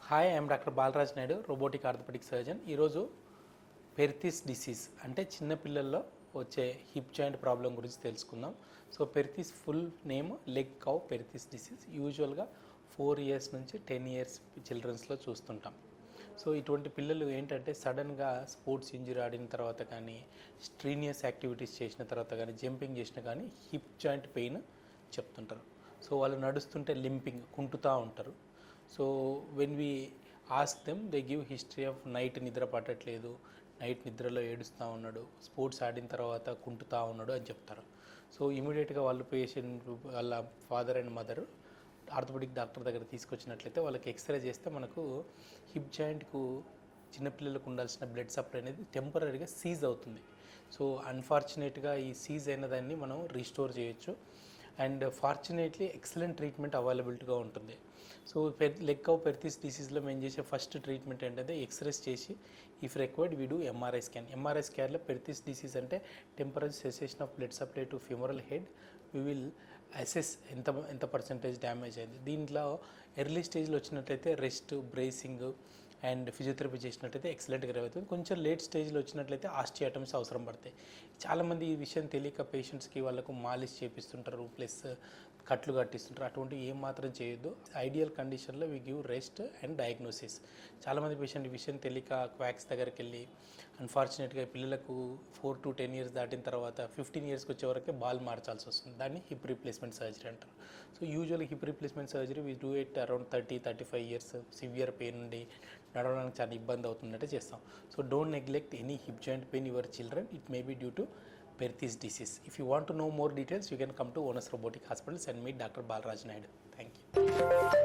Hi, I'm doctor Balaraj Naidu, robotic orthopaedic surgeon. ఈరోజు Perthes disease అంటే చిన్నపిల్లల్లో వచ్చే హిప్ జాయింట్ ప్రాబ్లం గురించి తెలుసుకుందాం. So Perthes full name Legg Calve Perthes disease. యూజువల్గా 4 ఇయర్స్ నుంచి 10 ఇయర్స్ చిల్డ్రన్స్లో చూస్తుంటాం. సో ఇటువంటి పిల్లలు ఏంటంటే సడన్గా స్పోర్ట్స్ ఇంజరీ ఆడిన తర్వాత కానీ, స్ట్రీనియస్ యాక్టివిటీస్ చేసిన తర్వాత కానీ, జంపింగ్ చేసినా కానీ హిప్ జాయింట్ పెయిన్ చెప్తుంటారు. సో వాళ్ళు నడుస్తుంటే లింపింగ్ కుంటుతూ ఉంటారు. So when we ask them they give history of night నిద్ర పట్టట్లేదు, నైట్ నిద్రలో ఏడుస్తూ ఉన్నాడు, స్పోర్ట్స్ ఆడిన తర్వాత కుంటుతూ ఉన్నాడు అని చెప్తారు. సో ఇమీడియట్గా వాళ్ళు పేషెంట్ వాళ్ళ father and mother orthopaedic doctor దగ్గర తీసుకొచ్చినట్లయితే వాళ్ళకి ఎక్స్రే చేస్తే మనకు హిప్ జాయింట్కు చిన్నపిల్లలకు ఉండాల్సిన బ్లడ్ సప్లై అనేది టెంపరీగా సీజ్ అవుతుంది. సో అన్ఫార్చునేట్గా ఈ సీజ్ అయిన దాన్ని మనం రీస్టోర్ చేయొచ్చు. అండ్ ఫార్చునేట్లీ ఎక్సలెంట్ ట్రీట్మెంట్ అవైలబిలిటీగా ఉంటుంది. సో లెగ్ కౌ పెర్తిస్ డిసీజ్లో మేము చేసే ఫస్ట్ ట్రీట్మెంట్ ఏంటంటే ఎక్స్రేస్ చేసి if required we do MRI scan. MRI స్కాన్లో పెర్తిస్ డిసీజ్ అంటే temporary cessation of blood supply to femoral head. We will assess ఎంత పర్సెంటేజ్ డ్యామేజ్ అయింది. దీంట్లో ఎర్లీ స్టేజ్లో వచ్చినట్లయితే రెస్ట్, బ్రేసింగ్ అండ్ ఫిజియోథెరపీ చేసినట్లయితే ఎక్సలెంట్గా అవుతుంది. కొంచెం లేట్ స్టేజ్లో వచ్చినట్లయితే ఆస్టియాటమ్స్ అవసరం పడతాయి. చాలామంది ఈ విషయం తెలియక పేషెంట్స్కి వాళ్ళకు మాలిష్ చేపిస్తుంటారు, ప్లస్ కట్లు కట్టిస్తుంటారు. అటువంటివి ఏం మాత్రం చేయొద్దు. ఐడియల్ కండిషన్లో we give rest and diagnosis. చాలామంది పేషెంట్ ఈ విషయం తెలియక క్వాక్స్ దగ్గరికి వెళ్ళి అన్ఫార్చునేట్గా పిల్లలకు 4 to 10 ఇయర్స్ దాటిన తర్వాత 15 ఇయర్స్కి వచ్చే వరకే బాల్ మార్చాల్సి వస్తుంది. దాన్ని హిప్ రీప్లేస్మెంట్ సర్జరీ అంటారు. So usually hip replacement surgery we do it around 30-35 years. Severe pain నుండి నడవడానికి చాలా ఇబ్బంది అవుతుందంటే చేస్తాం. So don't neglect any hip joint pain in your children. It may be due to Perthes disease. If you want to know more details, you can come to Onus Robotic Hospitals and meet Dr. Balraj Naidu. Thank you.